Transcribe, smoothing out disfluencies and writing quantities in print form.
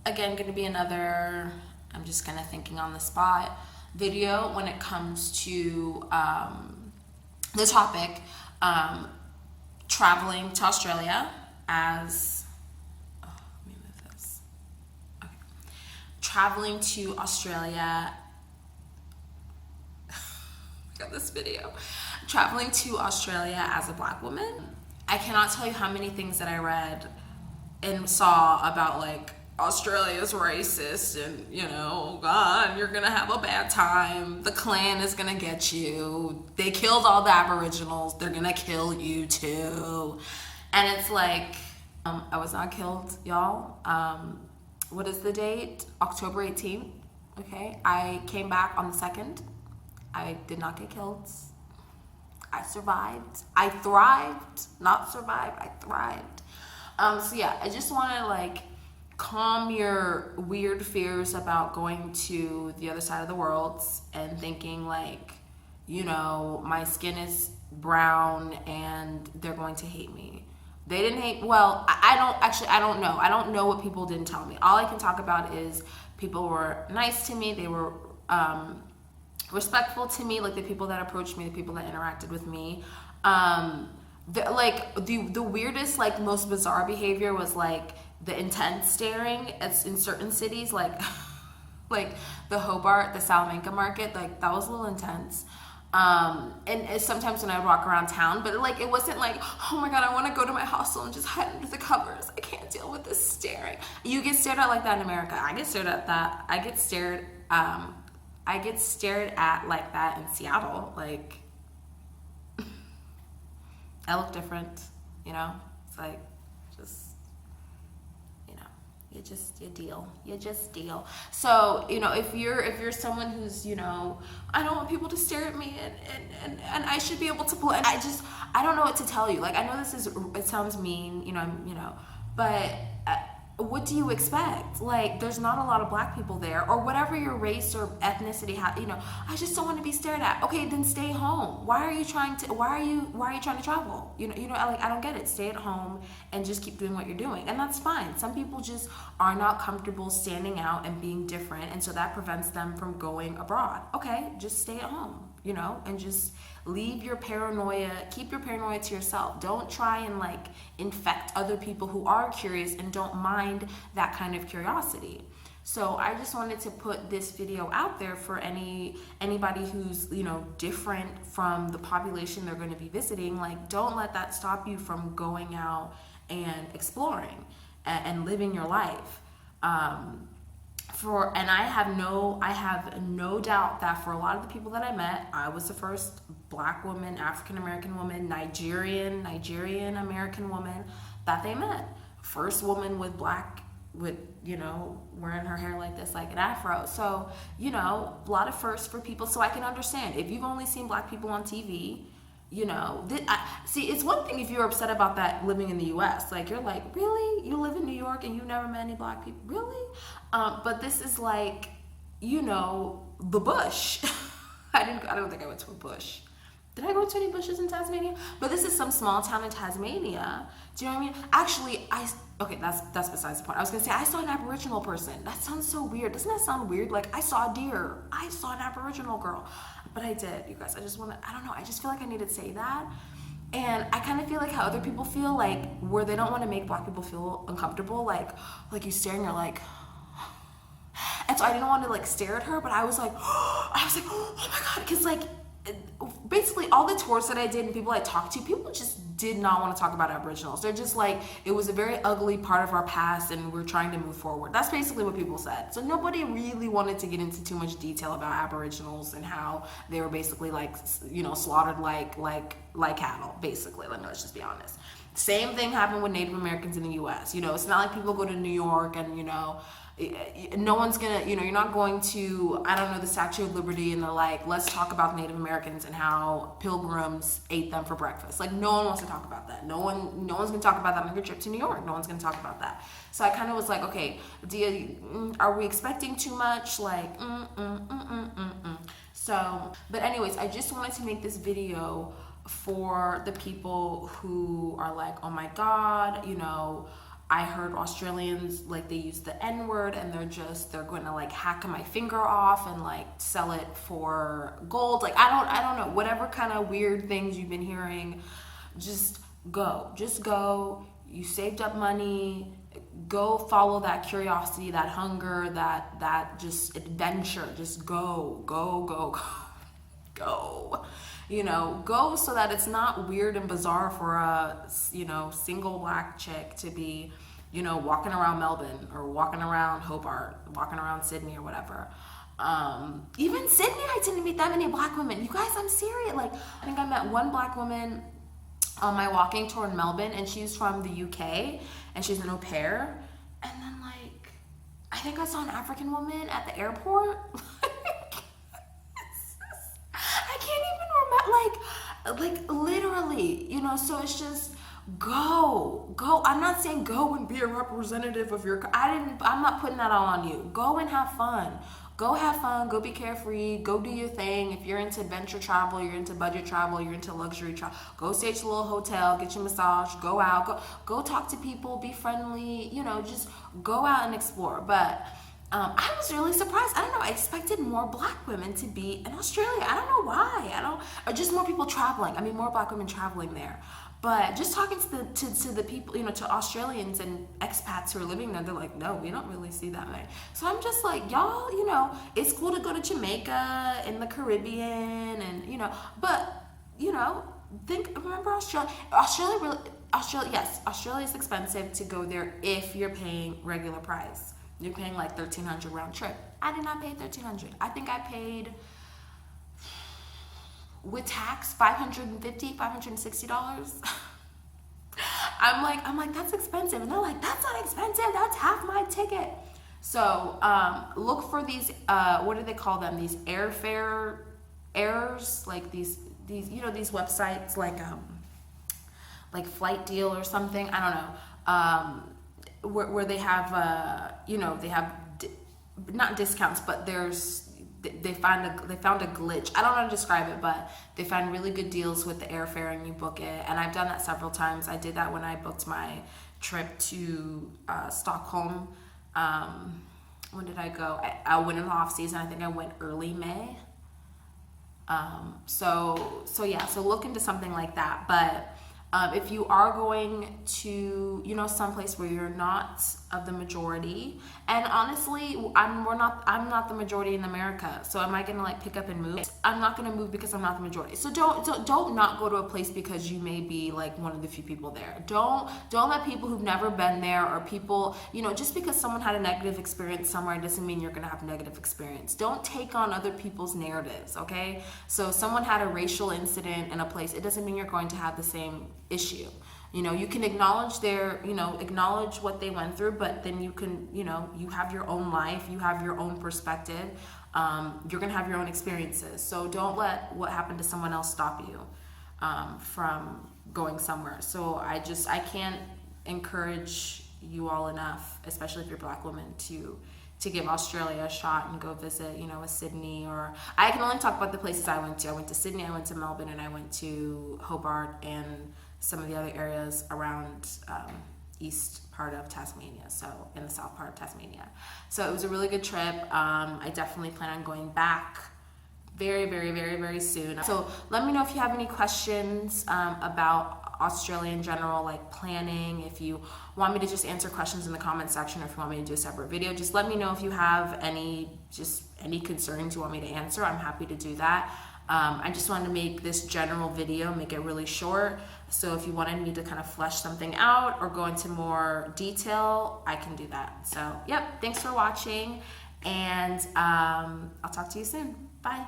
again going to be another, I'm just kind of thinking on the spot, video when it comes to the topic, traveling to Australia as, oh, let me move this. Okay. Traveling to Australia, got this video. Traveling to Australia as a black woman. I cannot tell you how many things that I read and saw about like Australia's racist and, you know, God, you're gonna have a bad time. The Klan is gonna get you. They killed all the Aboriginals. They're gonna kill you too. And it's like, I was not killed, y'all. What is the date? October 18th. Okay. I came back on the 2nd. I did not get killed. I survived. I thrived. Not survived. I thrived. So yeah, I just want to like calm your weird fears about going to the other side of the world and thinking like, you know, my skin is brown and they're going to hate me. They didn't hate, well, I don't know. I don't know what people didn't tell me. All I can talk about is people were nice to me. They were respectful to me, like the people that approached me, the people that interacted with me. The weirdest, like most bizarre behavior was like the intense staring in certain cities, like like the Hobart, the Salamanca market, like that was a little intense. And sometimes when I walk around town, but like it wasn't like, oh my God, I want to go to my hostel and just hide under the covers. I can't deal with this staring. You get stared at like that in America. I get stared at that. I get stared at like that in Seattle. Like I look different, you know? It's like just, you know, you just deal. So, you know, if you're someone who's, you know, I don't want people to stare at me and I should be able to blend. I don't know what to tell you. Like, I know it sounds mean, you know, but what do you expect? Like, there's not a lot of black people there, or whatever your race or ethnicity, you know, I just don't want to be stared at. Okay, then stay home. Why are you trying to travel? You know, like, I don't get it. Stay at home and just keep doing what you're doing. And that's fine. Some people just are not comfortable standing out and being different. And so that prevents them from going abroad. Okay, just stay at home, you know, and just leave your paranoia, keep your paranoia to yourself. Don't try and like infect other people who are curious and don't mind that kind of curiosity. So I just wanted to put this video out there for anybody who's, you know, different from the population they're going to be visiting. Like, don't let that stop you from going out and exploring and living your life. And I have no doubt that for a lot of the people that I met, I was the first black woman, African American woman, Nigerian American woman that they met. First woman with, you know, wearing her hair like this, like an afro. So, you know, a lot of firsts for people. So I can understand if you've only seen black people on TV. You know, see, it's one thing if you're upset about that living in the U.S. Like, you're like, really? You live in New York and you've never met any black people? Really? But this is like, you know, the bush. I don't think I went to a bush. Did I go to any bushes in Tasmania? But this is some small town in Tasmania. Do you know what I mean? Actually, okay, that's besides the point. I was gonna say, I saw an Aboriginal person. That sounds so weird. Doesn't that sound weird? Like, I saw a deer. I saw an Aboriginal girl. But I did, you guys. I don't know. I just feel like I need to say that. And I kind of feel like how other people feel, like, where they don't want to make black people feel uncomfortable. Like you stare and you're like, and so I didn't want to like stare at her, but I was like, oh my God. Cause like, basically all the tours that I did and people I talked to, people just did not want to talk about Aboriginals. They're just like, it was a very ugly part of our past and we're trying to move forward. That's basically what people said. So nobody really wanted to get into too much detail about Aboriginals and how they were basically like, you know, slaughtered like cattle, basically. Let's just be honest. Same thing happened with Native Americans in the US. You know, it's not like people go to New York and, you know, no one's gonna, you know, you're not going to, I don't know, the Statue of Liberty and they're like, let's talk about Native Americans and how pilgrims ate them for breakfast. Like, no one wants to talk about that. No one's gonna talk about that on your trip to New York. No one's gonna talk about that. So I kind of was like, okay, are we expecting too much? Like, So, but anyways, I just wanted to make this video for the people who are like, oh my God, you know, I heard Australians, like, they use the N-word, and they're going to like hack my finger off and like sell it for gold. Like, I don't know, whatever kind of weird things you've been hearing, just go. You saved up money, go follow that curiosity, that hunger, that just adventure. Just go. Go so that it's not weird and bizarre for a, single black chick to be, walking around Melbourne or walking around Hobart, walking around Sydney or whatever. Even Sydney, I didn't meet that many black women. You guys, I'm serious. Like, I think I met one black woman on my walking tour in Melbourne, and she's from the UK, and she's an au pair. And then, like, I think I saw an African woman at the airport. I can't even remember, like literally, so it's just go. I'm not saying go and be a representative of your, I'm not putting that all on you. Go and have fun. Go be carefree, go do your thing. If you're into adventure travel, you're into budget travel, you're into luxury travel, go stay at your little hotel, get your massage, go out, go talk to people, be friendly, just go out and explore. But I was really surprised. I don't know, I expected more black women to be in Australia. I don't know why. Or just more people traveling. I mean, more black women traveling there. But just talking to the people, to Australians and expats who are living there, they're like, no, we don't really see that many. So I'm just like, y'all, it's cool to go to Jamaica and the Caribbean and, but, remember Australia? Yes, Australia is expensive to go there if you're paying regular price. You're paying like $1,300 round trip. I did not pay $1,300. I think I paid, with tax, $560. I'm like, that's expensive. And they're like, that's not expensive. That's half my ticket. So look for these, what do they call them? These airfare errors, like these these websites like Flight Deal or something. I don't know. Where they have they have not discounts, but they found a glitch. I don't know how to describe it, but they find really good deals with the airfare and you book it. And I've done that several times. I did that when I booked my trip to Stockholm. When did I go? I went in the off season. I think I went early May. So look into something like that. But if you are going to, someplace where you're not of the majority, and honestly, I'm not the majority in America. So am I gonna pick up and move? I'm not gonna move because I'm not the majority. So don't not go to a place because you may be one of the few people there. Don't let people who've never been there, or people, just because someone had a negative experience somewhere doesn't mean you're gonna have a negative experience. Don't take on other people's narratives, okay? So if someone had a racial incident in a place, it doesn't mean you're going to have the same issue. You can acknowledge acknowledge what they went through, but then you can, you have your own life, you have your own perspective, you're gonna have your own experiences. So don't let what happened to someone else stop you from going somewhere. So I can't encourage you all enough, especially if you're a Black woman, to give Australia a shot and go visit, a Sydney, or I can only talk about the places I went to. I went to Sydney, I went to Melbourne, and I went to Hobart and some of the other areas around east part of Tasmania, so in the south part of Tasmania. So it was a really good trip. I definitely plan on going back very, very, very, very soon. So let me know if you have any questions about Australia in general, like planning. If you want me to just answer questions in the comment section, or if you want me to do a separate video, just let me know if you have any concerns you want me to answer. I'm happy to do that. I just wanted to make this general video, make it really short. So if you wanted me to kind of flesh something out or go into more detail, I can do that. So, yep, thanks for watching, and I'll talk to you soon. Bye.